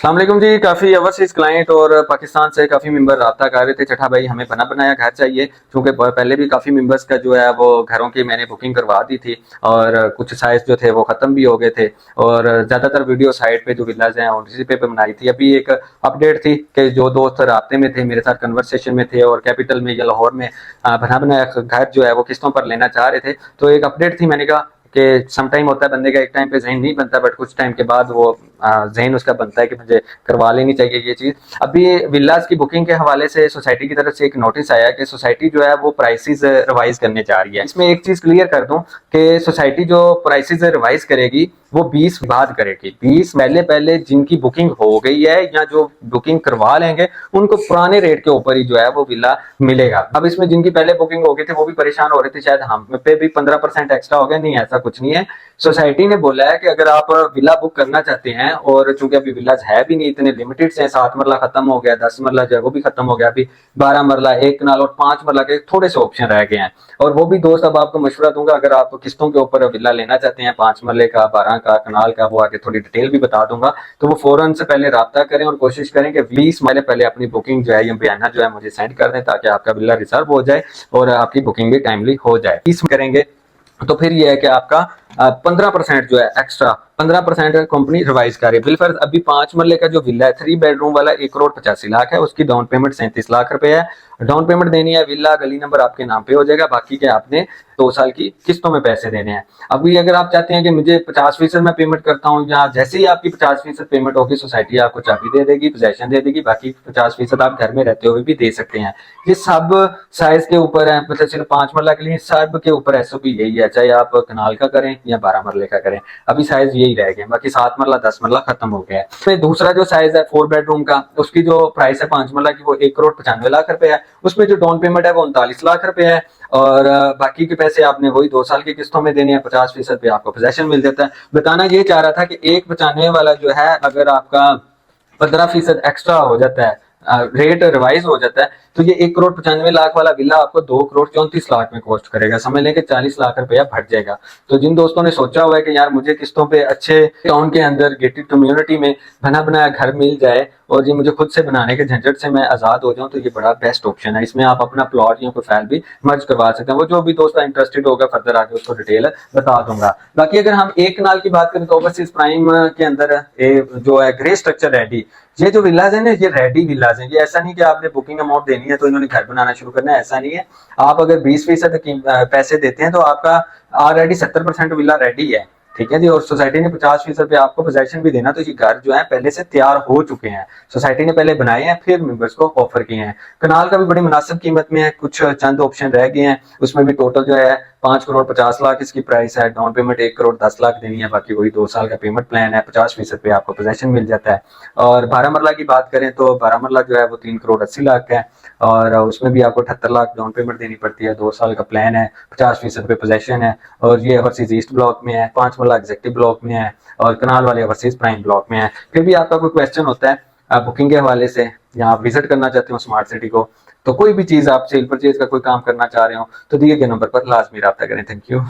अस्सलाम वालेकुम जी। काफ़ी ओवरसीज़ क्लाइंट और पाकिस्तान से काफ़ी मेंबर रब्ता कर रहे थे। चठा भाई हमें बना बनाया घर चाहिए, क्योंकि पहले भी काफ़ी मेंबर्स का जो है वो घरों की मैंने बुकिंग करवा दी थी और कुछ साइज़ जो थे वो ख़त्म भी हो गए थे और ज़्यादातर वीडियो साइट पे जो विलाज हैं उसी पे बनाई थी। अभी एक अपडेट थी कि जो दोस्त राब्ते में थे, मेरे साथ कन्वर्सेशन में थे और कैपिटल में या लाहौर में बना बनाया घर जो है वो किस्तों पर लेना चाह रहे थे, तो एक अपडेट थी। मैंने कहा कि सम टाइम होता है बंदे का एक टाइम पे ज़हन नहीं बनता, बट कुछ टाइम के बाद वो ज़हन उसका बनता है कि मुझे करवा लेनी चाहिए ये चीज़। अभी विलास की बुकिंग के हवाले से सोसाइटी की तरफ से एक नोटिस आया कि सोसाइटी जो है वो प्राइसेस रिवाइज करने जा रही है। इसमें एक चीज़ क्लियर कर दूं कि सोसाइटी जो प्राइसेस रिवाइज करेगी वो 20 बाद करेगी। 20 पहले पहले जिनकी बुकिंग हो गई है या जो बुकिंग करवा लेंगे उनको पुराने रेट के ऊपर ही जो है वो विला मिलेगा। अब इसमें जिनकी पहले बुकिंग हो गई थी वो भी परेशान हो रहे थे, शायद हम पे भी 15% एक्स्ट्रा हो गया। नहीं, ऐसा कुछ नहीं है। सोसाइटी ने बोला है कि अगर आप विला बुक करना चाहते हैं, और चूंकि अभी विलाज है भी नहीं, इतने लिमिटेड से 7 मरला खत्म हो गया, 10 मरला जो है वो भी खत्म हो गया, अभी 12 मरला, 1 कनाल और 5 मरला के थोड़े से ऑप्शन रह गए हैं। और वो भी दोस्त अब आपको मशवरा दूंगा, अगर आप किस्तों के ऊपर विला लेना चाहते हैं 5 मरले का, 12 का, कनाल का, वो आगे थोड़ी डिटेल भी बता दूंगा, तो वो फौरन से पहले राब्ता करें और कोशिश करें कि 20 महीने पहले अपनी बुकिंग जो है या बयाना जो है मुझे सेंड कर दें, ताकि आपका विला रिजर्व हो जाए और आपकी बुकिंग भी टाइमली हो जाए। 20 करेंगे तो फिर ये है कि आपका 15% जो है एक्स्ट्रा 15% कंपनी रिवाइज कर रही है। बिलफर्ज अभी 5 मरले का जो विला है 3 बेडरूम वाला 1,85,00,000 है, उसकी डाउन पेमेंट 37 लाख रुपए है। डाउन पेमेंट देनी है, विला गली नंबर आपके नाम पे हो जाएगा, बाकी के आपने 2 साल की किस्तों में पैसे देने हैं। अभी अगर आप चाहते हैं कि मुझे 50% में पेमेंट करता हूँ, या जैसे ही आपकी 50% पेमेंट होगी सोसाइटी आपको चाबी दे देगी, पोजेशन दे देगी, बाकी 50% आप घर में रहते हुए भी दे सकते हैं। ये सब साइज के ऊपर है, मतलब सिर्फ 5 मरला के लिए सब के ऊपर एसओपी यही है, चाहे आप कनाल का करें या 12 मरले का करें। अभी साइज यही रह गए, बाकी 7 मरला 10 मरला खत्म हो गया है। फिर दूसरा जो साइज है 4 बेडरूम का, उसकी जो प्राइस है 5 मरला की वो 1,95,00,000 रुपए है। उसमें जो डाउन पेमेंट है वो 39 लाख रुपए है और बाकी के पैसे आपने वही 2 साल की किस्तों में देने हैं। 50% पे आपको पोजेशन मिल जाता है। बताना ये चाह रहा था कि 1,95 वाला जो है अगर आपका 15% एक्स्ट्रा हो जाता है, रेट रिवाइज हो जाता है, तो ये 1,95,00,000 वाला विला आपको 2,34,00,000 में कॉस्ट करेगा। समझ लें कि 40 लाख रुपया बढ़ जाएगा। तो जिन दोस्तों ने सोचा हुआ है कि यार मुझे किस्तों पे अच्छे टाउन के अंदर गेटेड कम्युनिटी में बना बनाया घर मिल जाए और ये मुझे खुद से बनाने के झंझट से मैं आजाद हो जाऊं, तो ये बड़ा बेस्ट ऑप्शन है। इसमें आप अपना प्लॉट या कोई फाइल भी मर्ज करवा सकते हैं। वो जो भी दोस्त इंटरेस्टेड होगा फर्दर आगे उसको डिटेल बता दूंगा। बाकी अगर हम एक कनाल की बात करें तो ओवरसीज प्राइम के अंदर जो है ग्रे स्ट्रक्चर रेडी, ये जो विलाज है ना ये रेडी विलाज है। ये ऐसा नहीं कि आपने बुकिंग अमाउंट देनी है तो इन्होंने घर बनाना शुरू करना है, ऐसा नहीं है। आप अगर 20% पैसे देते हैं तो आपका ऑलरेडी 70% विला रेडी है, ठीक है जी। और सोसाइटी ने 50% पे आपको पोजेशन भी देना, तो ये घर जो है पहले से तैयार हो चुके हैं। सोसाइटी ने पहले बनाए हैं फिर मेंबर्स को ऑफर किए हैं। कनाल का भी बड़ी मुनासिब कीमत में है, कुछ चंद ऑप्शन रह गए हैं। उसमें भी टोटल जो है 5,50,00,000 इसकी प्राइस है। डाउन पेमेंट 1,10,00,000 देनी है, बाकी वही 2 साल का पेमेंट प्लान है। 50% पे आपको पोजेशन मिल जाता है। और 12 मरला की बात करें तो 12 मरला जो है वो 3,80,00,000 का है और उसमें भी आपको 78 लाख डाउन पेमेंट देनी पड़ती है। 2 साल का प्लान है, 50% पे पोजेशन है और ये ओवरसीज ईस्ट ब्लॉक में है। 5 मरला एग्जेक्टिव ब्लॉक में है और कनाल वाले ओवरसीज प्राइम ब्लॉक में है। फिर भी आपका कोई क्वेश्चन होता है बुकिंग के हवाले से या आप विजिट करना चाहते हो स्मार्ट सिटी को, तो कोई भी चीज आप सेल परचेज का कोई काम करना चाह रहे हो तो दिए गए नंबर पर लाजमी रब्ता करें। Thank you.